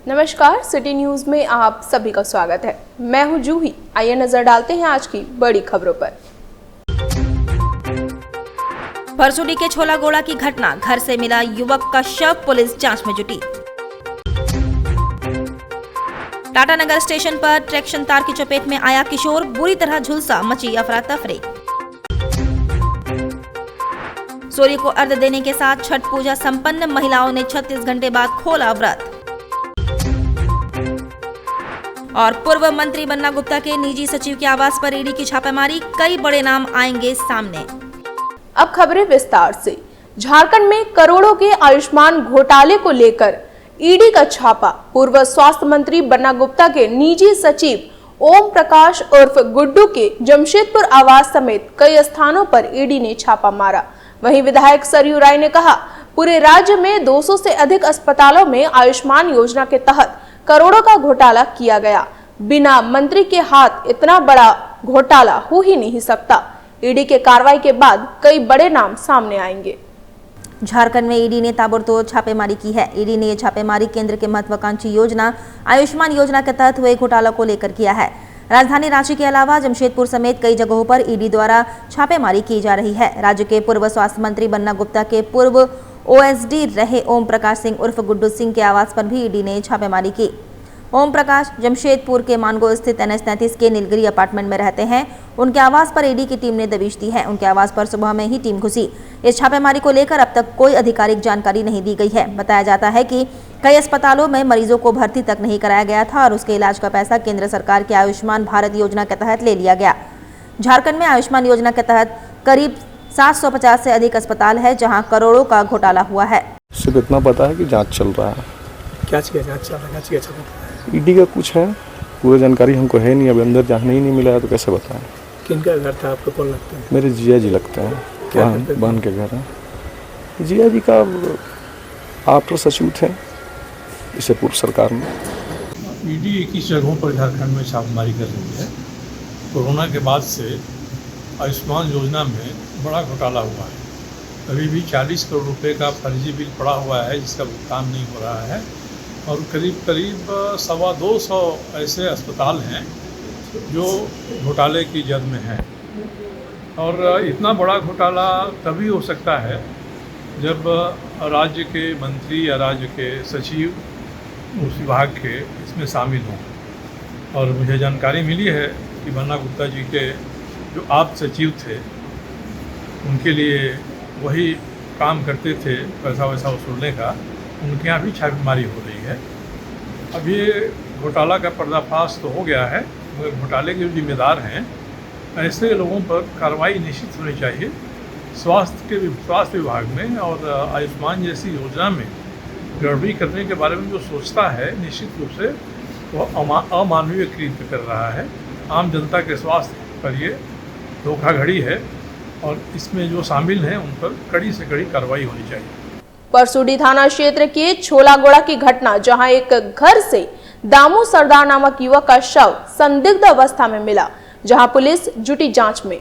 नमस्कार, city news में आप सभी का स्वागत है। मैं हूं जूही। आइए नजर डालते हैं आज की बड़ी खबरों पर। परसुडी के छोलागोड़ा की घटना, घर से मिला युवक का शव, पुलिस जांच में जुटी। टाटानगर स्टेशन पर ट्रैक्शन तार की चपेट में आया किशोर, बुरी तरह झुलसा, मची अफरा तफरी। सूर्य को अर्घ्य देने के साथ छठ पूजा संपन्न, महिलाओं ने 36 घंटे बाद खोला व्रत। और पूर्व मंत्री बन्ना गुप्ता के निजी सचिव के आवास पर ईडी की छापेमारी, कई बड़े नाम आएंगे सामने। अब खबरें विस्तार से। झारखंड में करोड़ों के आयुष्मान घोटाले को लेकर ईडी का छापा। पूर्व स्वास्थ्य मंत्री बन्ना गुप्ता के निजी सचिव ओम प्रकाश उर्फ गुड्डू के जमशेदपुर आवास समेत कई स्थानों पर ईडी ने छापा मारा। वहीं विधायक सरयू राय ने कहा, पूरे राज्य में 200 से अधिक अस्पतालों में आयुष्मान योजना के तहत करोड़ों का घोटाला किया गया। बिना मंत्री के हाथ इतना बड़ा घोटाला हो ही नहीं सकता। ईडी के कार्रवाई के बाद कई बड़े नाम सामने आएंगे। झारखंड में ईडी ने ताबड़तोड़ छापेमारी की है। ईडी ने यह छापेमारी केंद्र के महत्वाकांक्षी योजना आयुष्मान योजना के तहत हुए घोटाला को लेकर किया है। राजधानी रांची के अलावा जमशेदपुर समेत कई जगहों पर ईडी द्वारा छापेमारी की जा रही है। राज्य के पूर्व स्वास्थ्य मंत्री बन्ना गुप्ता के पूर्व ओएसडी रहे ओम प्रकाश सिंह उर्फ गुड्डू सिंह के आवास पर भी ईडी ने छापेमारी की। ओम प्रकाश जमशेदपुर के मानगो स्थित NH-33 के नीलगिरी अपार्टमेंट में रहते हैं। उनके आवास पर ईडी की टीम ने दबिश दी है। उनके आवास पर सुबह में ही टीम घुसी। इस छापेमारी को लेकर अब तक कोई आधिकारिक जानकारी नहीं दी गई है। बताया जाता है कि कई अस्पतालों में मरीजों को भर्ती तक नहीं कराया गया था और उसके इलाज का पैसा केंद्र सरकार के आयुष्मान भारत योजना के तहत ले लिया गया। झारखंड में आयुष्मान योजना के तहत करीब 750 से अधिक अस्पताल है, जहाँ करोड़ों का घोटाला हुआ है। सिर्फ इतना पता है कि जांच चल रहा है। क्या चीज़ जांच चल रहा है? ईडी का कुछ है, पूरी जानकारी हमको है नहीं। अभी अंदर जाने ही नहीं मिला है तो कैसे बताएं। किनका घर था, आपको कौन लगता है? मेरे जिया जी लगते हैं, बहन के घर है। जिया जी का आफ्टर सचिव थे इसे पूर्व सरकार में। ईडी 21 जगहों पर झारखंड में छापेमारी कर रही है। कोरोना के बाद से आयुष्मान योजना में बड़ा घोटाला हुआ है। अभी भी 40 करोड़ रुपए का फर्जी बिल पड़ा हुआ है जिसका भुगतान नहीं हो रहा है और करीब 225 ऐसे अस्पताल हैं जो घोटाले की जद में हैं। और इतना बड़ा घोटाला तभी हो सकता है जब राज्य के मंत्री या राज्य के सचिव उस विभाग के इसमें शामिल हों। और मुझे जानकारी मिली है कि बन्ना गुप्ता जी के जो आप सचिव थे उनके लिए वही काम करते थे, पैसा वैसा वसूलने का। उनके यहाँ भी छापेमारी हो रही है। अब ये घोटाला का पर्दाफाश तो हो गया है, मगर घोटाले के जो जिम्मेदार हैं ऐसे लोगों पर कार्रवाई निश्चित होनी चाहिए। स्वास्थ्य विभाग में और आयुष्मान जैसी योजना में गड़बड़ी करने के बारे में जो सोचता है, निश्चित रूप से वो अमानवीय कृत्य कर रहा है। आम जनता के स्वास्थ्य पर ये धोखाधड़ी है और इसमें जो शामिल हैं उन पर कड़ी से कड़ी कार्रवाई होनी चाहिए। परसुडी थाना क्षेत्र के छोलागोड़ा की घटना, जहां एक घर से दामू सरदार नामक युवक का शव संदिग्ध अवस्था में मिला, जहां पुलिस जुटी जांच में।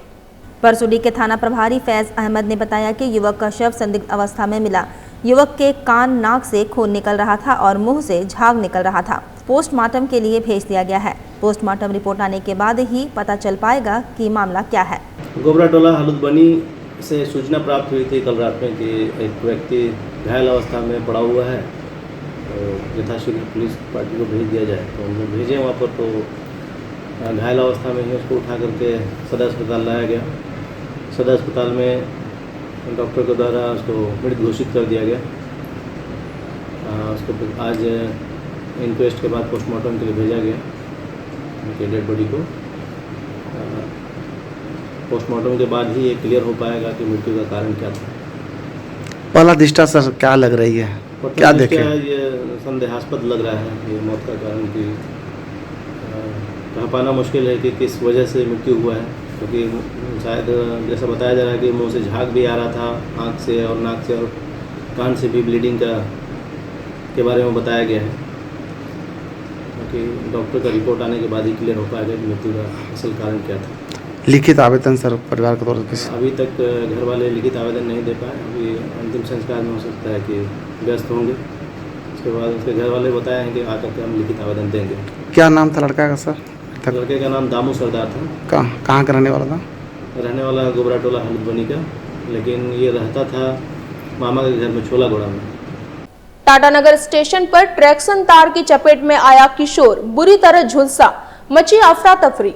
परसुडी के थाना प्रभारी फैज अहमद ने बताया कि युवक का शव संदिग्ध अवस्था में मिला। युवक के कान नाक से खून निकल रहा था और मुंह से झाग निकल रहा था। पोस्टमार्टम के लिए भेज दिया गया है। पोस्टमार्टम रिपोर्ट आने के बाद ही पता चल पाएगा कि मामला क्या है। गोबरा टोला हलुदबनी से सूचना प्राप्त हुई थी कल रात में कि एक व्यक्ति घायल अवस्था में पड़ा हुआ है, तो यथाशीघ्र पुलिस पार्टी को भेज दिया जाए। तो हम लोग भेजे वहाँ पर, तो घायल अवस्था में ही उसको उठा करके सदर अस्पताल लाया गया। सदर अस्पताल में डॉक्टर के द्वारा उसको मृत घोषित कर दिया गया। उसको आज इंक्वेस्ट के बाद पोस्टमार्टम के लिए भेजा गया उनके डेड बॉडी को। पोस्टमार्टम के बाद ही ये क्लियर हो पाएगा कि मृत्यु का कारण क्या था। पहला दृष्टा सर क्या लग रही है, क्या देखे? ये संदेहास्पद लग रहा है ये मौत का कारण की कह पाना मुश्किल है कि किस वजह से मृत्यु हुआ है, क्योंकि शायद जैसा बताया जा रहा है कि मुंह से झाग भी आ रहा था, आँख से और नाक से और कान से भी ब्लीडिंग के बारे में बताया गया है। क्योंकि डॉक्टर का रिपोर्ट आने के बाद ही क्लियर हो पाएगा कि मृत्यु का असल कारण क्या था। लिखित आवेदन सर परिवार के तौर पर अभी तक घर वाले लिखित आवेदन नहीं दे पाए। अभी अंतिम संस्कार में हो सकता है कि व्यस्त होंगे। उसके बाद उसके घर वाले बताए हैं कि आकर के हम लिखित आवेदन देंगे। क्या नाम था लड़का का सर? लड़के का नाम दामू सरदार था, कहाँ का रहने वाला था? रहने वाला गोबरा टोला हलुदबनी का, लेकिन ये रहता था मामा के घर में छोला घोड़ा में। टाटानगर स्टेशन पर ट्रैक्शन तार की चपेट में आया किशोर, बुरी तरह झुलसा, मची अफरा तफरी।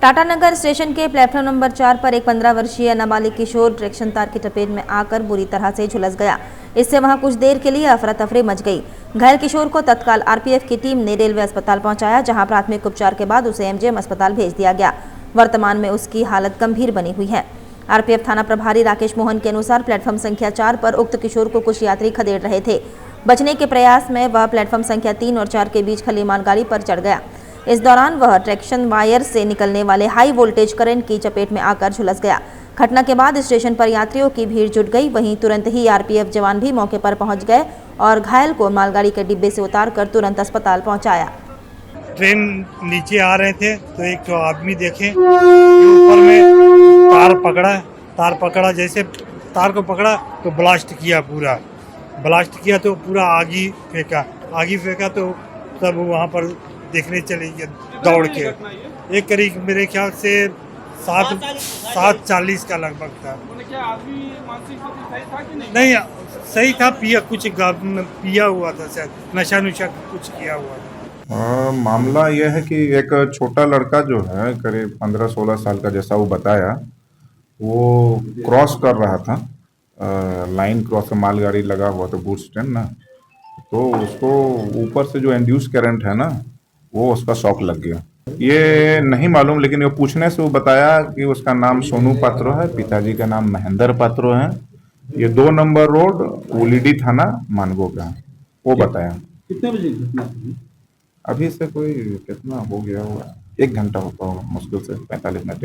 टाटानगर स्टेशन के प्लेटफॉर्म नंबर 4 पर एक 15 वर्षीय नाबालिग किशोर ट्रैक्शन तार की चपेट में आकर बुरी तरह से झुलस गया। इससे वहां कुछ देर के लिए अफरा तफरी मच गई। घायल किशोर को तत्काल आरपीएफ की टीम ने रेलवे अस्पताल पहुंचाया, जहां प्राथमिक उपचार के बाद उसे एमजीएम अस्पताल भेज दिया गया। वर्तमान में उसकी हालत गंभीर बनी हुई है। आरपीएफ थाना प्रभारी राकेश मोहन के अनुसार प्लेटफॉर्म संख्या 4 पर उक्त किशोर को कुछ यात्री खदेड़ रहे थे। बचने के प्रयास में वह प्लेटफॉर्म संख्या 3 और 4 के बीच खली मालगाड़ी पर चढ़ गया। इस दौरान वह ट्रैक्शन वायर से निकलने वाले हाई वोल्टेज करंट की चपेट में आकर झुलस गया। घटना के बाद स्टेशन पर यात्रियों की भीड़ जुट गई। वहीं तुरंत ही आरपीएफ जवान भी मौके पर पहुंच गए और घायल को मालगाड़ी के डिब्बे से उतारकर तुरंत अस्पताल पहुंचाया। ट्रेन नीचे आ रहे थे तो एक तो आदमी देखे ऊपर में तार पकड़ा, जैसे तार को पकड़ा तो ब्लास्ट किया तो पूरा आगी फेंका तो सब वहाँ पर देखने चले गए दौड़ के। एक करीब मेरे ख्याल से 7:40 का लगभग था। नहीं सही था, पिया हुआ था, शायद नशा कुछ किया हुआ था। मामला यह है कि एक छोटा लड़का जो है करीब 15-16 साल का, जैसा वो बताया, वो क्रॉस कर रहा था, लाइन क्रॉस, मालगाड़ी लगा हुआ था, गुड्स ट्रेन ना, तो उसको ऊपर से जो इंड्यूस करंट है ना, वो उसका शॉक लग गया। ये नहीं मालूम, लेकिन ये पूछने से वो बताया कि उसका नाम सोनू पात्रो है, पिताजी का नाम महेंद्र पात्रो है, ये 2 नंबर रोड उलीडी थाना मानगो का है, वो बताया। कितने बजे घटना? अभी से कोई कितना हो गया होगा, 1 घंटा होता होगा, मुश्किल से 45 मिनट।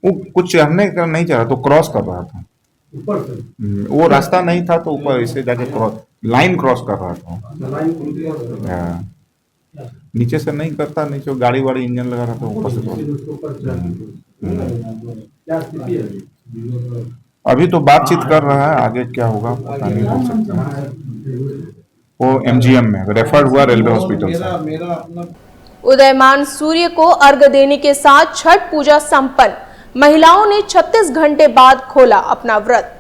वो कुछ चढ़ने का नहीं चाह रहा, तो क्रॉस कर रहा था ऊपर से, वो रास्ता नहीं था तो ऊपर इसे जाके लाइन क्रॉस कर रहा था। नीचे से नहीं करता, नीचे गाड़ी वाड़ी इंजन लगा रहा था, ऊपर से अभी तो बातचीत कर रहा है, आगे क्या होगा पता नहीं, हो सकता है। वो एमजीएम में रेफर हुआ रेलवे हॉस्पिटल से। उदयमान सूर्य को अर्घ देने के साथ छठ पूजा संपन्न। महिलाओं ने 36 घंटे बाद खोला अपना व्रत।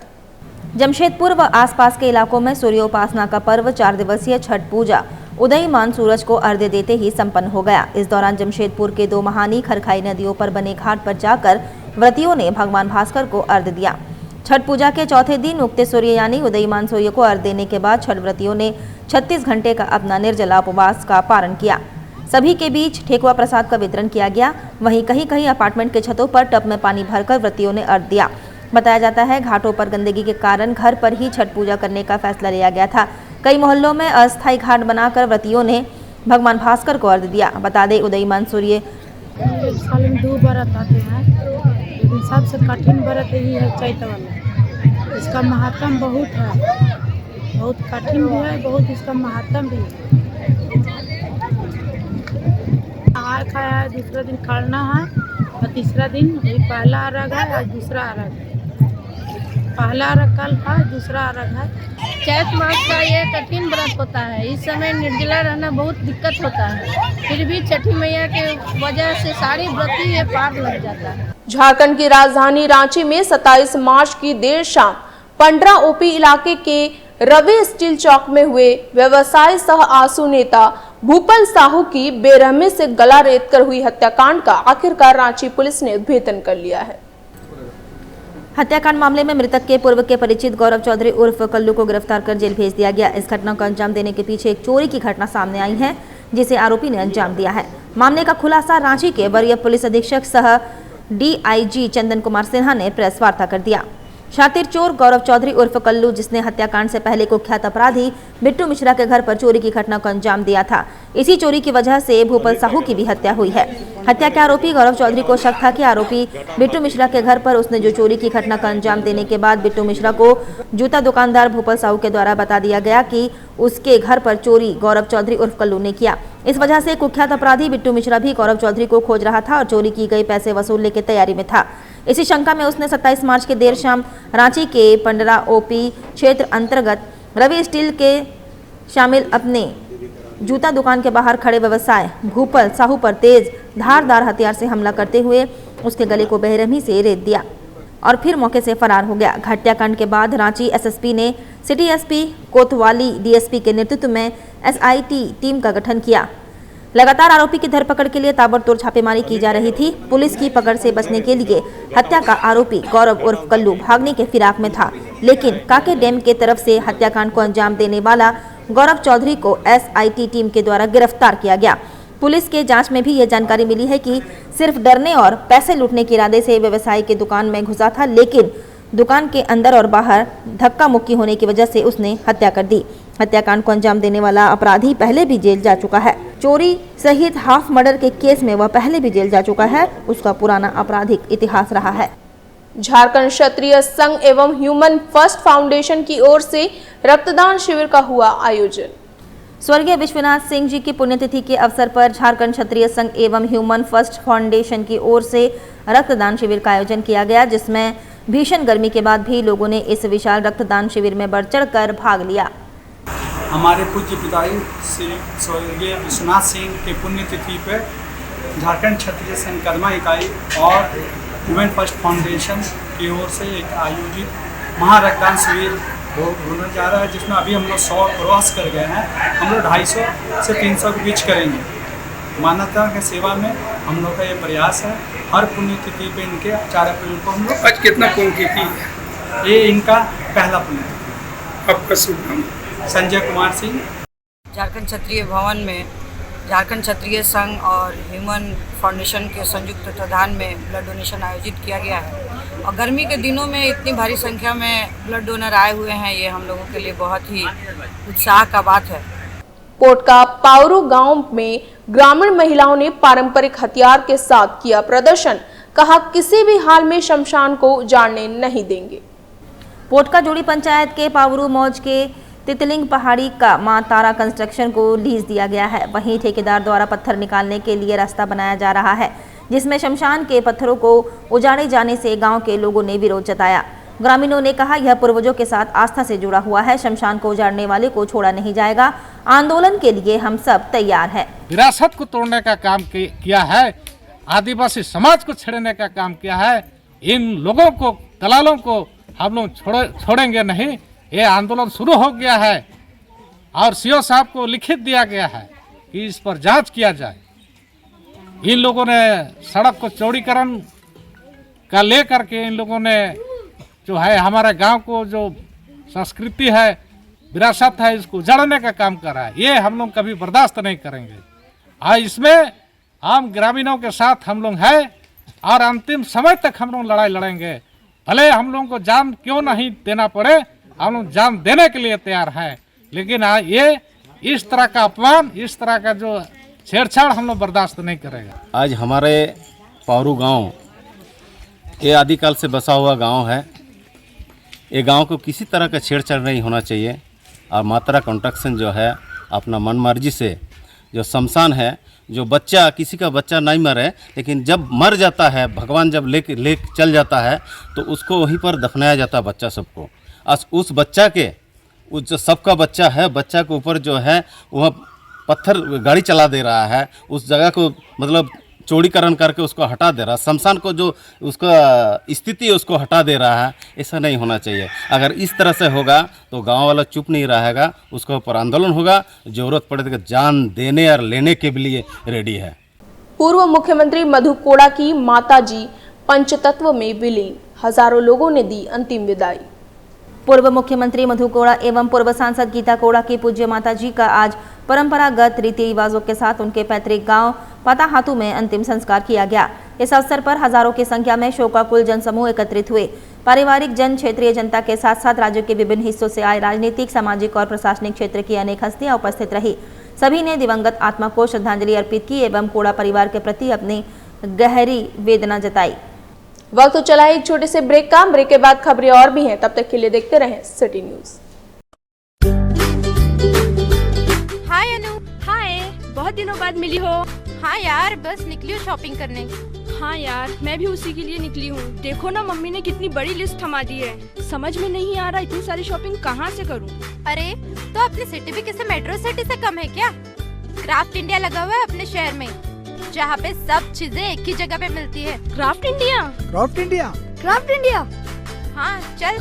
जमशेदपुर व आसपास के इलाकों में सूर्योपासना का पर्व 4 दिवसीय छठ पूजा उदयमान सूरज को अर्घ्य देते ही संपन्न हो गया। इस दौरान जमशेदपुर के 2 महानी खरखाई नदियों पर बने घाट पर जाकर व्रतियों ने भगवान भास्कर को अर्घ्य दिया। छठ पूजा के चौथे दिन उगते सूर्य यानी उदयमान सूर्य को अर्घ्य देने के बाद छठ व्रतियों ने 36 घंटे का अपना निर्जला उपवास का पारण किया। सभी के बीच ठेकुआ प्रसाद का वितरण किया गया। वहीं कहीं कहीं अपार्टमेंट के छतों पर टब में पानी भरकर व्रतियों ने अर्घ्य दिया। बताया जाता है घाटों पर गंदगी के कारण घर पर ही छठ पूजा करने का फैसला लिया गया था। कई मोहल्लों में अस्थायी घाट बनाकर व्रतियों ने भगवान भास्कर को अर्घ्य दिया। बता दें उदयमान सूर्य साल में 2 व्रत आते हैं, लेकिन सबसे कठिन व्रत यही है चैत वाला। इसका महात्म बहुत है, बहुत कठिन भी है, बहुत इसका महात्म भी है। नहाय खाया है, दूसरा दिन खड़ना है और तीसरा दिन वही पहला अर्घ है और दूसरा अर्घ है। पहला अर्घ कल था, दूसरा अर्घ है। चैत मास का ये कठिन व्रत होता है। इस समय निर्जला रहना बहुत दिक्कत होता है, फिर भी छठी मैया के वजह से सारी व्रती ये पार लग जाता है। झारखंड की राजधानी रांची में 27 मार्च की देर शाम पंडरा ओपी इलाके के रवि स्टील चौक में हुए व्यवसाय सह आंसू नेता भूपल साहू की बेरहमी से गला रेतकर हुई हत्याकांड का आखिरकार रांची पुलिस ने उद्भेदन कर लिया है। हत्याकांड मामले में मृतक के पूर्व के परिचित गौरव चौधरी उर्फ कल्लू को गिरफ्तार कर जेल भेज दिया गया। इस घटना को अंजाम देने के पीछे एक चोरी की घटना सामने आई है, जिसे आरोपी ने अंजाम दिया है। मामले का खुलासा रांची के वरीय पुलिस अधीक्षक सह डीआईजी चंदन कुमार सिन्हा ने प्रेस वार्ता कर दिया। शातिर चोर गौरव चौधरी उर्फ कल्लू, जिसने हत्याकांड से पहले कुख्यात अपराधी बिट्टू मिश्रा के घर पर चोरी की घटना को अंजाम दिया था। इसी चोरी की वजह से भूपल साहू की भी हत्या हुई है। हत्या के आरोपी गौरव चौधरी को शक था कि आरोपी बिट्टू मिश्रा के घर पर उसने जो चोरी की घटना का अंजाम देने के बाद बिट्टू मिश्रा को जूता दुकानदार भूपल साहू के द्वारा बता दिया गया कि उसके घर पर चोरी गौरव चौधरी उर्फ कल्लू ने किया। इस वजह से कुख्यात अपराधी बिट्टू मिश्रा भी गौरव चौधरी को खोज रहा था और चोरी की गई पैसे वसूलने की तैयारी में था। इसी शंका में उसने 27 मार्च के देर शाम रांची के पंडरा ओपी क्षेत्र अंतर्गत रवि स्टील के शामिल अपने जूता दुकान के बाहर खड़े व्यवसाय भूपल साहू पर तेज धारदार हथियार से हमला करते हुए उसके गले को बेरहमी से रेत दिया और फिर मौके से फरार हो गया। हत्याकांड के बाद रांची एसएसपी ने सिटी एसपी कोतवाली डीएसपी के नेतृत्व में एसआईटी टीम का गठन किया। लगातार आरोपी की धरपकड़ के लिए ताबड़तोड़ छापेमारी की जा रही थी। पुलिस की पकड़ से बचने के लिए हत्या का आरोपी गौरव उर्फ कल्लू भागने के फिराक में था, लेकिन काके डैम के तरफ से हत्याकांड को अंजाम देने वाला गौरव चौधरी को एसआईटी टीम के द्वारा गिरफ्तार किया गया। पुलिस के जांच में भी ये जानकारी मिली है कि सिर्फ डरने और पैसे लूटने के इरादे से व्यवसायी की दुकान में घुसा था, लेकिन दुकान के अंदर और बाहर धक्का मुक्की होने की वजह से उसने हत्या कर दी। हत्याकांड को अंजाम देने वाला अपराधी पहले भी जेल जा चुका है। चोरी सहित हाफ मर्डर के केस में वह पहले भी जेल जा चुका है। उसका पुराना आपराधिक इतिहास रहा है। झारखंड क्षत्रिय संघ एवं ह्यूमन फर्स्ट फाउंडेशन की ओर से रक्तदान शिविर का हुआ आयोजन। स्वर्गीय विश्वनाथ सिंह जी की पुण्यतिथि के अवसर पर झारखंड क्षत्रिय संघ एवं ह्यूमन फर्स्ट फाउंडेशन की ओर से रक्तदान शिविर का आयोजन किया गया, जिसमें भीषण गर्मी के बाद भी लोगों ने इस विशाल रक्तदान शिविर में बढ़ चढ़कर भाग लिया। हमारे पूज्य पिताजी श्री स्वर्गीय विश्वनाथ सिंह की पुण्यतिथि पर झारखंड क्षत्रिय संघ कदमा इकाई और ह्यूमन फर्स्ट फाउंडेशन की ओर से एक आयोजित महारक्तदान शिविर होने जा रहा है, जिसमें अभी हम लोग 100 क्रॉस कर गए हैं। हम लोग 250 से 300 के बीच करेंगे। मानवता के सेवा में हम लोग का ये प्रयास है। हर पुण्यतिथि पे इनके 4 अप्रैल को हम लोग। आज कितना पुण्यतिथि है? ये इनका पहला पुण्यतिथि। आपका शुभ नाम? संजय कुमार सिंह। झारखंड क्षत्रिय भवन में झारखंड क्षत्रिय संघ और ह्यूमन फाउंडेशन के संयुक्त तत्वाधान में ब्लड डोनेशन आयोजित किया गया है और गर्मी के दिनों में इतनी भारी संख्या में ब्लड डोनर आए हुए हैं, ये हम लोगों के लिए बहुत ही उत्साह का बात है। पोर्ट का पावरू गांव में ग्रामीण महिलाओं ने पारंपरिक हथियार के साथ किया प्रदर्शन। कहा, किसी भी हाल में शमशान को जाने नहीं देंगे। पोर्ट का जोड़ी पंचायत के पावरू मौज के तितलिंग पहाड़ी का मां तारा कंस्ट्रक्शन को लीज दिया गया है। वहीं ठेकेदार द्वारा पत्थर निकालने के लिए रास्ता बनाया जा रहा है, जिसमें शमशान के पत्थरों को उजाड़े जाने से गांव के लोगों ने विरोध जताया। ग्रामीणों ने कहा, यह पूर्वजों के साथ आस्था से जुड़ा हुआ है। शमशान को उजाड़ने वाले को छोड़ा नहीं जाएगा। आंदोलन के लिए हम सब तैयार हैं। विरासत को तोड़ने का काम किया है, आदिवासी समाज को छेड़ने का काम किया है। इन लोगों को, दलालों को हम लोग छोड़ेंगे नहीं। ये आंदोलन शुरू हो गया है और सीओ साहब को लिखित दिया गया है कि इस पर जांच किया जाए। इन लोगों ने सड़क को चौड़ीकरण का लेकर के इन लोगों ने जो है हमारे गांव को जो संस्कृति है, विरासत है, इसको उजाड़ने का काम कर रहा है। ये हम लोग कभी बर्दाश्त नहीं करेंगे और इसमें हम ग्रामीणों के साथ हम लोग हैं और अंतिम समय तक हम लोग लड़ाई लड़ेंगे। भले हम लोगों को जान क्यों नहीं देना पड़े, हम लोग जान देने के लिए तैयार हैं, लेकिन ये इस तरह का अपमान, इस तरह का जो छेड़छाड़ हम लोग बर्दाश्त नहीं करेगा। आज हमारे पावरू गांव ये आदिकाल से बसा हुआ गांव है। ये गांव को किसी तरह का छेड़छाड़ नहीं होना चाहिए और मात्रा कंस्ट्रक्शन जो है अपना मनमर्जी से जो शमशान है, जो बच्चा किसी का बच्चा नहीं मरे, लेकिन जब मर जाता है, भगवान जब ले चल जाता है तो उसको वहीं पर दफनाया जाता है बच्चा सबको। उस बच्चा के, उस जो सबका बच्चा है, बच्चा के ऊपर जो है वह पत्थर गाड़ी चला दे रहा है, उस जगह को मतलब चौड़ीकरण करके उसको हटा दे रहा है। शमशान को जो उसका स्थिति है उसको हटा दे रहा है। ऐसा नहीं होना चाहिए। अगर इस तरह से होगा तो गांव वाला चुप नहीं रहेगा, उसके ऊपर आंदोलन होगा। जरूरत पड़े तो जान देने और लेने के लिए रेडी है। पूर्व मुख्यमंत्री मधु कोड़ा की माताजी पंचतत्व में विलीन, हजारों लोगों ने दी अंतिम विदाई। पूर्व मुख्यमंत्री मधु कोड़ा एवं पूर्व सांसद गीता कोड़ा की पूज्य माताजी का आज परंपरागत रीति रिवाजों के साथ उनके पैतृक गांव पताहातू में अंतिम संस्कार किया गया। इस अवसर पर हजारों की संख्या में शोकाकुल जनसमूह एकत्रित हुए। पारिवारिक जन, क्षेत्रीय जनता के साथ साथ राज्य के विभिन्न हिस्सों से आए राजनीतिक, सामाजिक और प्रशासनिक क्षेत्र की अनेक हस्तियां उपस्थित रही। सभी ने दिवंगत आत्मा को श्रद्धांजलि अर्पित की एवं कोड़ा परिवार के प्रति अपनी गहरी वेदना जताई। वक्त तो चला है एक छोटे से ब्रेक का। ब्रेक के बाद खबरें और भी हैं, तब तक के लिए देखते रहें सिटी न्यूज। हाय अनु। हाय, बहुत दिनों बाद मिली हो। हाँ यार, बस निकली हूँ शॉपिंग करने। हाँ यार, मैं भी उसी के लिए निकली हूँ। देखो ना, मम्मी ने कितनी बड़ी लिस्ट थमा दी है। समझ में नहीं आ रहा इतनी सारी शॉपिंग कहाँ से करूँ। अरे तो अपनी सिटी भी किसी मेट्रो सिटी से कम है क्या? क्राफ्ट इंडिया लगा हुआ है अपने शहर में, जहाँ पे सब चीजें एक ही जगह पे मिलती है। Craft India, craft India, craft India. हाँ चल।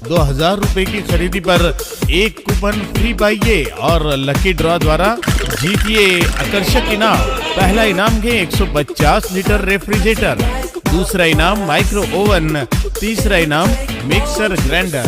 ₹2000 की खरीदी पर एक कूपन फ्री पाइए और लकी ड्रॉ द्वारा जीतिए आकर्षक इनाम। पहला इनाम है 150 लीटर रेफ्रिजरेटर, दूसरा इनाम माइक्रो ओवन, तीसरा इनाम मिक्सर ग्राइंडर।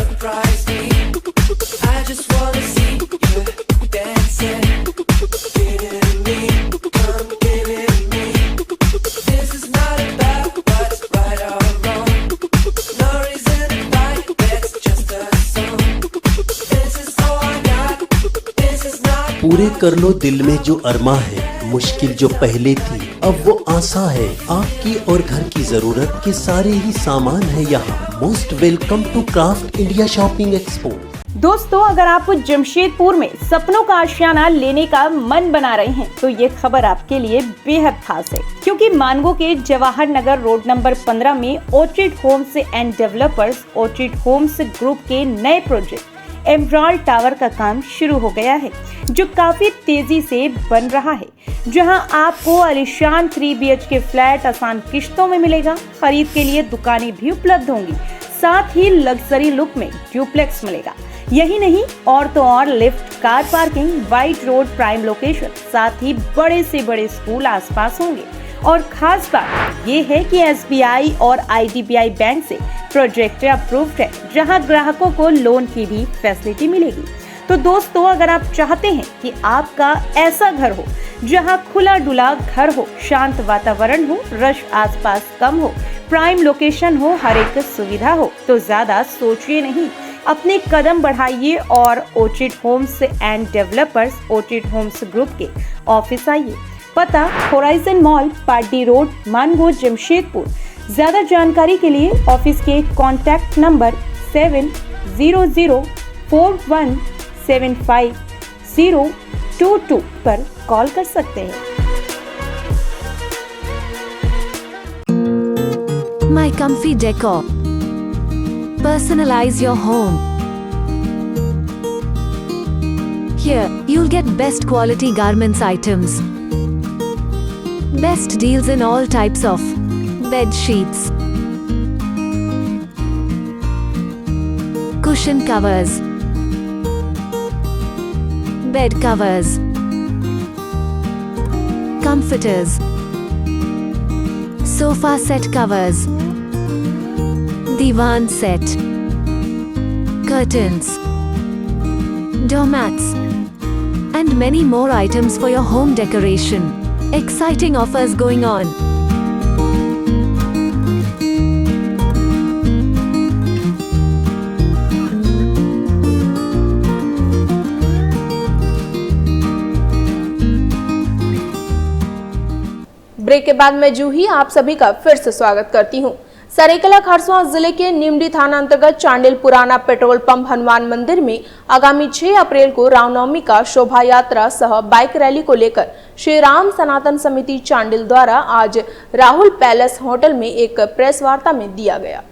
पूरे कर लो दिल में जो अरमा है, मुश्किल जो पहले थी अब वो आसान है। आपकी और घर की जरूरत के सारे ही सामान है यहाँ। Most welcome to craft India shopping expo. दोस्तों, अगर आप जमशेदपुर में सपनों का आशियाना लेने का मन बना रहे हैं तो ये खबर आपके लिए बेहद खास है, क्योंकि मानगो के जवाहर नगर रोड नंबर 15 में Orchid Homes and Developers Orchid Homes group के नए प्रोजेक्ट एमराल्ड टावर का काम शुरू हो गया है, जो काफी तेजी से बन रहा है, जहां आपको आलीशान 3 BHK फ्लैट आसान किश्तों में मिलेगा। खरीद के लिए दुकानें भी उपलब्ध होंगी, साथ ही लग्जरी लुक में ड्यूप्लेक्स मिलेगा। यही नहीं, और तो और lift, car parking, wide road prime location, साथ ही बड़े से बड़े स्कूल आसपास होंगे। और खास बात ये है कि SBI और IDBI बैंक से प्रोजेक्ट अप्रूव्ड है, जहां ग्राहकों को लोन की भी फैसिलिटी मिलेगी। तो दोस्तों, अगर आप चाहते हैं कि आपका ऐसा घर हो जहां खुला डुला घर हो, शांत वातावरण हो, रश आसपास कम हो, प्राइम लोकेशन हो, हर एक सुविधा हो, तो ज्यादा सोचिए नहीं, अपने कदम बढ़ाइए और Orchid Homes and Developers Orchid Homes group के ऑफिस आइए। पता Horizon Mall, Party Road, Mango, Jamshedpur. ज्यादा जानकारी के लिए ऑफिस के कॉन्टैक्ट नंबर 7004175022 पर कॉल कर सकते हैं। My Comfy Decor. Personalize your home. Here, you'll get best quality garments items. Best deals in all types of bed sheets, cushion covers, bed covers, comforters, sofa set covers, divan set, curtains, doormats, and many more items for your home decoration. Exciting offers going on. Break के बाद मैं जूही आप सभी का फिर से स्वागत करती हूं। सरायकेला खरसावां जिले के निमडी थाना अंतर्गत चांडिल पुराना पेट्रोल पंप हनुमान मंदिर में आगामी 6 अप्रैल को रामनवमी का शोभा यात्रा सह बाइक रैली को लेकर श्री राम सनातन समिति चांडिल द्वारा आज राहुल पैलेस होटल में एक प्रेस वार्ता में दिया गया।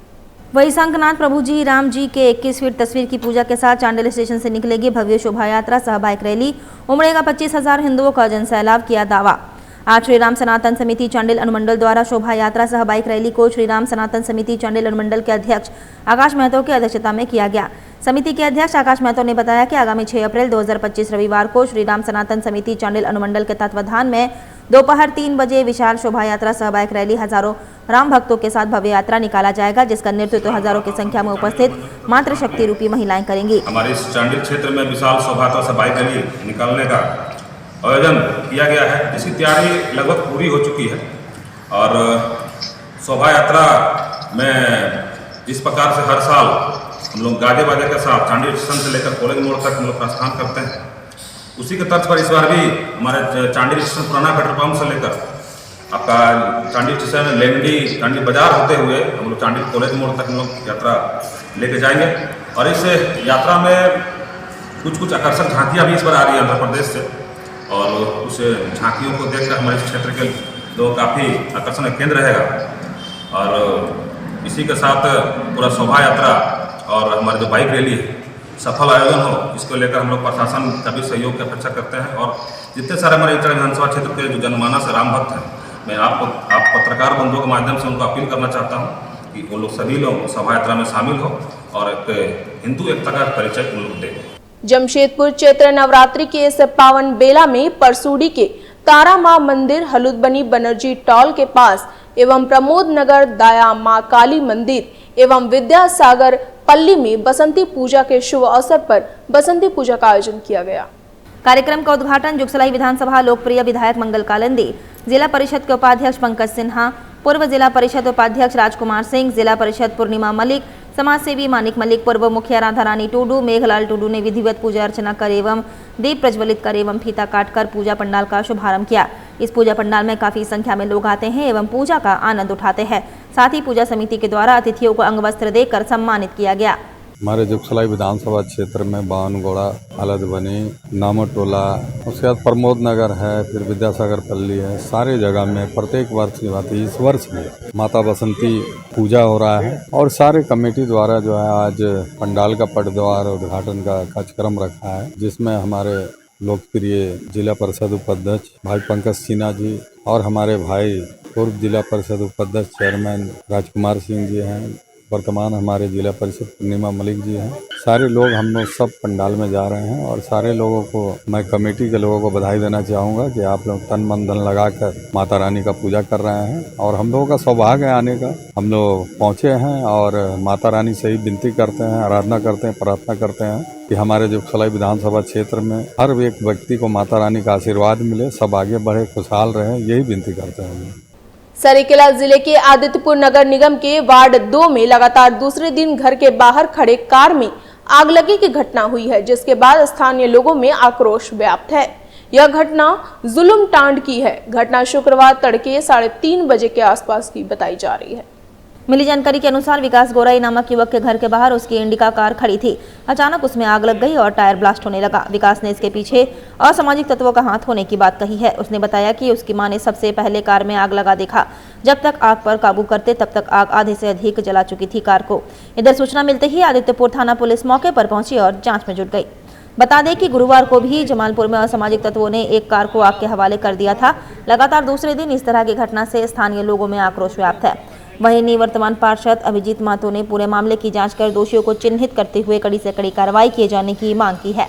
वही शंखनाथ प्रभु जी राम जी के 21 फीट तस्वीर की पूजा के साथ चांडिल स्टेशन से निकलेगी भव्य शोभा यात्रा सह बाइक रैली। उमड़ेगा 25,000 हिंदुओं का जनसैलाब, किया दावा। आज श्री राम सनातन समिति चांडिल अनुमंडल द्वारा शोभा यात्रा सह बाइक रैली को श्री राम सनातन समिति चांडिल अनुमंडल के अध्यक्ष आकाश महतो की अध्यक्षता में किया गया। समिति के अध्यक्ष आकाश महतो ने बताया कि आगामी 6 अप्रैल 2025 रविवार को श्री राम सनातन समिति चांडिल अनुमंडल के तत्वाधान में दोपहर 3 बजे विशाल शोभा यात्रा सह बाइक रैली हजारों राम भक्तों के साथ भव्य यात्रा निकाला जाएगा, जिसका नेतृत्व हजारों की संख्या में उपस्थित मातृशक्ति रूपी महिलाएं करेंगी। हमारे इस चांडिल क्षेत्र में विशाल शोभा यात्रा सह बाइक रैली निकालने का आयोजन किया गया है, जिसकी तैयारी लगभग पूरी हो चुकी है। और शोभा यात्रा में जिस प्रकार से हर साल हम लोग गाजे बाजे के साथ चांडिल स्टेशन से लेकर कॉलेज मोड़ तक हम लोग प्रस्थान करते हैं, उसी के तर्ज पर इस बार भी हमारे चांडी स्टेशन पुराना पेट्रोल पंप से लेकर आपका चांडी स्टेशन लेंडी चांडी बाजार होते हुए हम लोग चांडी कॉलेज मोड़ तक हम लोग यात्रा लेके जाएंगे। और इस यात्रा में कुछ आकर्षक झांकियाँ भी इस बार आ रही है आंध्र प्रदेश से, और उस झांकियों को देखकर हमारे इस क्षेत्र के लोग काफ़ी आकर्षण का केंद्र रहेगा। और इसी के साथ पूरा शोभा यात्रा और हमारी जो बाइक रैली है सफल आयोजन हो, इसको लेकर हम लोग प्रशासन का भी सहयोग की अपेक्षा करते हैं। और जितने सारे हमारे इटावा विधानसभा क्षेत्र के जो जनमानस राम भक्त हैं, मैं आप पत्रकार बंधुओं के माध्यम से उनको अपील करना चाहता हूँ कि वो लोग सभी लोग शोभा यात्रा में शामिल हो और एक हिंदू एकता का परिचय उन लोग दें। जमशेदपुर चैत्र नवरात्रि के इस पावन बेला में परसूडी के तारा मां मंदिर, हलुदबनी बनर्जी टॉल के पास एवं प्रमोद नगर दाया मां काली मंदिर एवं विद्यासागर पल्ली में बसंती पूजा के शुभ अवसर पर बसंती पूजा का आयोजन किया गया। कार्यक्रम का उद्घाटन जुगसलाई विधानसभा लोकप्रिय विधायक मंगल कालिंदी, जिला परिषद के उपाध्यक्ष पंकज सिन्हा, पूर्व जिला परिषद उपाध्यक्ष राजकुमार सिंह, जिला परिषद पूर्णिमा मलिक, समाज सेवी मानिक मलिक, पूर्व मुखिया राधा रानी टूडू, मेघलाल टूडू ने विधिवत पूजा अर्चना कर एवं दीप प्रज्वलित कर एवं फीता काटकर पूजा पंडाल का शुभारंभ किया। इस पूजा पंडाल में काफी संख्या में लोग आते हैं एवं पूजा का आनंद उठाते हैं। साथ ही पूजा समिति के द्वारा अतिथियों को अंग वस्त्र देकर सम्मानित किया गया। हमारे जुगसलाई विधानसभा क्षेत्र में बावनगोड़ा, हलदबनी, नामटोला, उसके बाद प्रमोद नगर है, फिर विद्यासागर पल्ली है। सारे जगह में प्रत्येक वर्ष की बात है, इस वर्ष में माता बसंती पूजा हो रहा है और सारे कमेटी द्वारा जो है आज पंडाल का पट द्वार उद्घाटन का कार्यक्रम रखा है, जिसमें हमारे लोकप्रिय जिला परिषद उपाध्यक्ष भाई पंकज सिन्हा जी और हमारे भाई पूर्व जिला परिषद उपाध्यक्ष चेयरमैन राजकुमार सिंह जी हैं, वर्तमान हमारे जिला परिषद पूर्णिमा मलिक जी हैं। सारे लोग हम लोग सब पंडाल में जा रहे हैं और सारे लोगों को मैं कमेटी के लोगों को बधाई देना चाहूँगा कि आप लोग तन मन धन लगाकर माता रानी का पूजा कर रहे हैं और हम लोगों का सौभाग्य है आने का। हम लोग पहुँचे हैं और माता रानी से ही विनती करते हैं, आराधना करते हैं, प्रार्थना करते हैं कि हमारे जुगसलाई विधानसभा क्षेत्र में हर एक व्यक्ति को माता रानी का आशीर्वाद मिले, सब आगे बढ़े, खुशहाल रहे, यही विनती करते हैं। सरायकेला जिले के आदित्यपुर नगर निगम के वार्ड 2 में लगातार दूसरे दिन घर के बाहर खड़े कार में आगलगी की घटना हुई है, जिसके बाद स्थानीय लोगों में आक्रोश व्याप्त है। यह घटना जुल्म टांड की है। घटना शुक्रवार तड़के 3:30 बजे के आसपास की बताई जा रही है। मिली जानकारी के अनुसार विकास गोराई नामक युवक के घर के बाहर उसकी इंडिका कार खड़ी थी। अचानक उसमें आग लग गई और टायर ब्लास्ट होने लगा। विकास ने इसके पीछे असामाजिक तत्वों का हाथ होने की बात कही है। उसने बताया कि उसकी मां ने सबसे पहले कार में आग लगा देखा। जब तक आग पर काबू करते तब तक आग आधे से अधिक जला चुकी थी कार को। इधर सूचना मिलते ही आदित्यपुर थाना पुलिस मौके पर पहुंची और जाँच में जुट गई। बता दें कि गुरुवार को भी जमालपुर में असामाजिक तत्वों ने एक कार को आग के हवाले कर दिया था। लगातार दूसरे दिन इस तरह की घटना से स्थानीय लोगों में आक्रोश व्याप्त है। वहीं निवर्तमान पार्षद अभिजीत महतो ने पूरे मामले की जांच कर दोषियों को चिन्हित करते हुए कड़ी से कड़ी कार्रवाई किए जाने की मांग की है।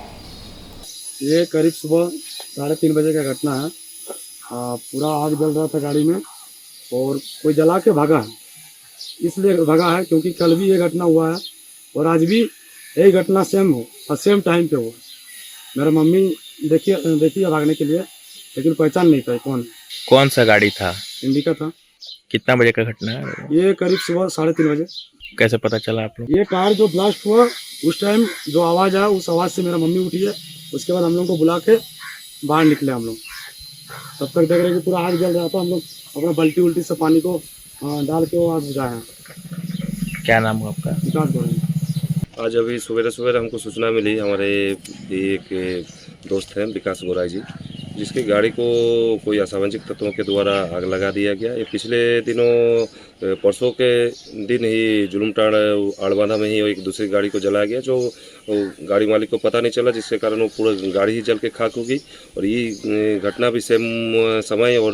ये करीब सुबह 3:30 बजे का घटना है। पूरा आग जल रहा था गाड़ी में और कोई जला के भागा है। इसलिए भागा है क्योंकि कल भी ये घटना हुआ है और आज भी यही घटना सेम हो और सेम टाइम पे हो। मेरा मम्मी देखिए भागने के लिए, लेकिन पहचान नहीं पाई कौन सा गाड़ी था। इंडिका था। कितना बजे का घटना है ये? करीब सुबह 3:30 बजे। कैसे पता चला आप लोग? ये कार जो ब्लास्ट हुआ उस टाइम जो आवाज़ आया उस आवाज़ से मेरा मम्मी उठी है। उसके बाद हम लोग को बुला के बाहर निकले हम लोग। तब तक देख रहे कि पूरा आग जल रहा था। हम लोग अपना बल्टी उल्टी से पानी को डाल के वो आग बुझाए हैं। क्या नाम है आपका? विकास गोराई। आज अभी सवेरे हमको सूचना मिली, हमारे एक दोस्त हैं विकास गोराई जी, जिसकी गाड़ी को कोई असामाजिक तत्वों के द्वारा आग लगा दिया गया। ये पिछले दिनों परसों के दिन ही जुलूमटाड़ आड़बांधा में ही एक दूसरी गाड़ी को जलाया गया, जो गाड़ी मालिक को पता नहीं चला, जिसके कारण वो पूरा गाड़ी ही जल के खाक हो गई। और ये घटना भी सेम समय और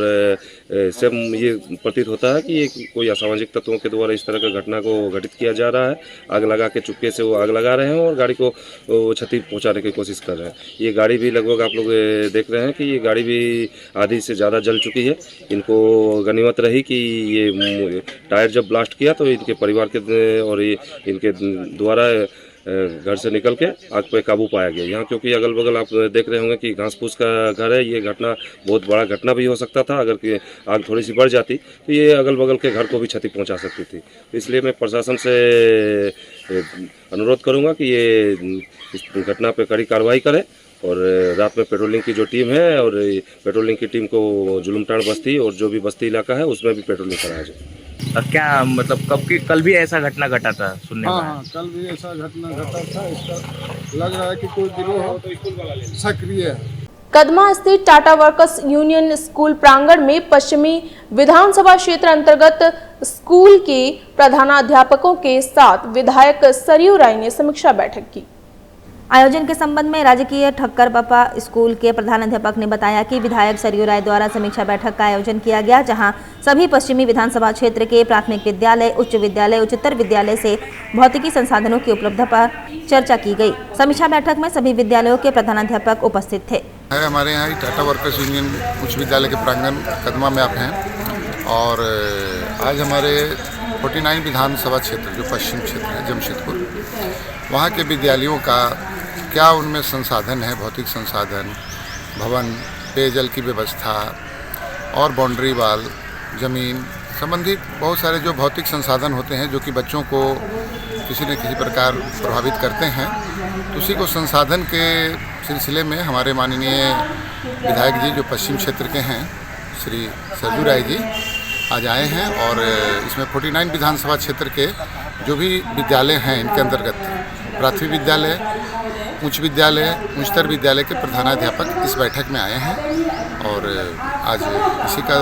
सेम ये प्रतीत होता है कि ये कोई असामाजिक तत्वों के द्वारा इस तरह का घटना को घटित किया जा रहा है। आग लगा के चुपके से वो आग लगा रहे हैं और गाड़ी को क्षति पहुँचाने की कोशिश कर रहे हैं। ये गाड़ी भी लगभग आप लोग देख रहे हैं कि ये गाड़ी भी आधी से ज़्यादा जल चुकी है। इनको गनीमत रही कि ये टायर जब ब्लास्ट किया तो इनके परिवार के और इनके द्वारा घर से निकल के आग पे काबू पाया गया। यहाँ क्योंकि अगल बगल आप देख रहे होंगे कि घास फूस का घर है, ये घटना बहुत बड़ा घटना भी हो सकता था। अगर कि आग थोड़ी सी बढ़ जाती तो ये अगल बगल के घर को भी क्षति पहुँचा सकती थी। इसलिए मैं प्रशासन से अनुरोध करूँगा कि ये इस घटना पे कड़ी कार्रवाई करे और रात में पेट्रोलिंग की जो टीम है और पेट्रोलिंग की टीम को जुलमटाड़ बस्ती और जो भी बस्ती इलाका है उसमें भी पेट्रोलिंग कराया जाए। और क्या मतलब कल भी ऐसा घटना घटा था सुनने में? हाँ, कल भी ऐसा घटना घटा था। इसका लग रहा है कि कोई गिरोह सक्रिय है। कदमा स्थित टाटा वर्कर्स यूनियन स्कूल प्रांगण में पश्चिमी विधानसभा क्षेत्र अंतर्गत स्कूल के प्रधानाध्यापकों के साथ विधायक सरयू राय ने समीक्षा बैठक की। आयोजन के संबंध में राजकीय ठक्कर बापा स्कूल के प्रधानाध्यापक ने बताया कि विधायक सरयू राय द्वारा समीक्षा बैठक का आयोजन किया गया, जहां सभी पश्चिमी विधानसभा क्षेत्र के प्राथमिक विद्यालय, उच्च विद्यालय, उच्चतर विद्यालय से भौतिकी संसाधनों की उपलब्धता पर चर्चा की गई। समीक्षा बैठक में सभी विद्यालयों के प्रधानाध्यापक उपस्थित थे। हमारे यहाँ टाटा वर्कर्स यूनियन उच्च विद्यालय के प्रांगण कदमा में आप हैं और आज हमारे 49 विधानसभा क्षेत्र जो पश्चिम क्षेत्र है जमशेदपुर, वहाँ के विद्यालयों का क्या उनमें संसाधन है, भौतिक संसाधन, भवन, पेयजल की व्यवस्था और बाउंड्री वाल, ज़मीन संबंधित बहुत सारे जो भौतिक संसाधन होते हैं जो कि बच्चों को किसी न किसी प्रकार प्रभावित करते हैं, तो उसी को संसाधन के सिलसिले में हमारे माननीय विधायक जी जो पश्चिम क्षेत्र के हैं श्री सरयू राय जी आज आए हैं और इसमें 49 विधानसभा क्षेत्र के जो भी विद्यालय हैं इनके अंतर्गत प्राथमिक विद्यालय, उच्च विद्यालय, उच्चतर विद्यालय के प्रधानाध्यापक इस बैठक में आए हैं और आज इसी का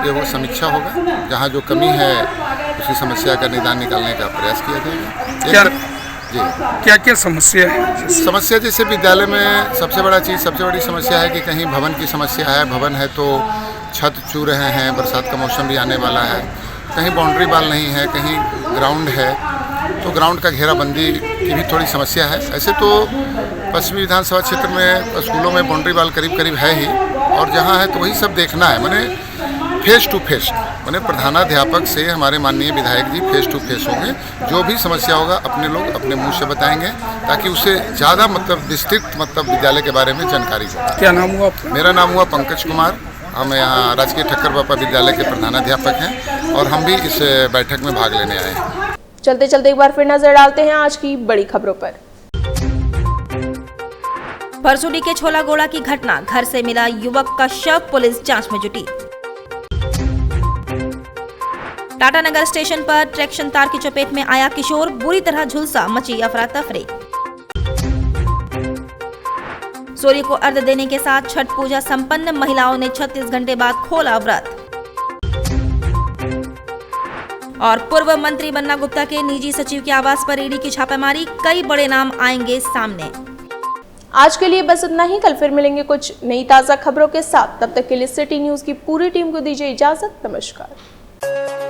ये वो समीक्षा होगा, जहाँ जो कमी है उसी समस्या का निदान निकालने का प्रयास किया जाएगा। क्या क्या समस्या है? समस्या जैसे विद्यालय में सबसे बड़ी समस्या है कि कहीं भवन की समस्या है, भवन है तो छत चू रहे हैं, बरसात का मौसम भी आने वाला है, कहीं बाउंड्री वाल नहीं है, कहीं ग्राउंड है तो ग्राउंड का घेराबंदी की भी थोड़ी समस्या है। ऐसे तो पश्चिमी विधानसभा क्षेत्र में स्कूलों में बाउंड्री वाल करीब करीब है ही और जहाँ है तो वही सब देखना है, माने फेस टू फेस, माने प्रधानाध्यापक से हमारे माननीय विधायक जी फेस टू फेस होंगे, जो भी समस्या होगा अपने लोग अपने मुंह से बताएंगे ताकि उससे ज़्यादा विस्तृत विद्यालय के बारे में जानकारी हो। क्या नाम हुआ आपका? मेरा नाम हुआ पंकज कुमार, हम यहाँ राजकीय ठक्कर बापा विद्यालय के प्रधानाध्यापक हैं और हम भी इस बैठक में भाग लेने आए हैं। चलते चलते एक बार फिर नजर डालते हैं आज की बड़ी खबरों पर। परसुडी के छोलागोड़ा की घटना, घर से मिला युवक का शव, पुलिस जांच में जुटी। टाटानगर स्टेशन पर ट्रैक्शन तार की चपेट में आया किशोर, बुरी तरह झुलसा, मची अफरा तफरी। सूर्य को अर्घ्य देने के साथ छठ पूजा संपन्न, महिलाओं ने 36 घंटे बाद खोला व्रत। और पूर्व मंत्री बन्ना गुप्ता के निजी सचिव के आवास पर ईडी की छापेमारी, कई बड़े नाम आएंगे सामने। आज के लिए बस इतना ही, कल फिर मिलेंगे कुछ नई ताजा खबरों के साथ। तब तक के लिए सिटी न्यूज की पूरी टीम को दीजिए इजाजत। नमस्कार।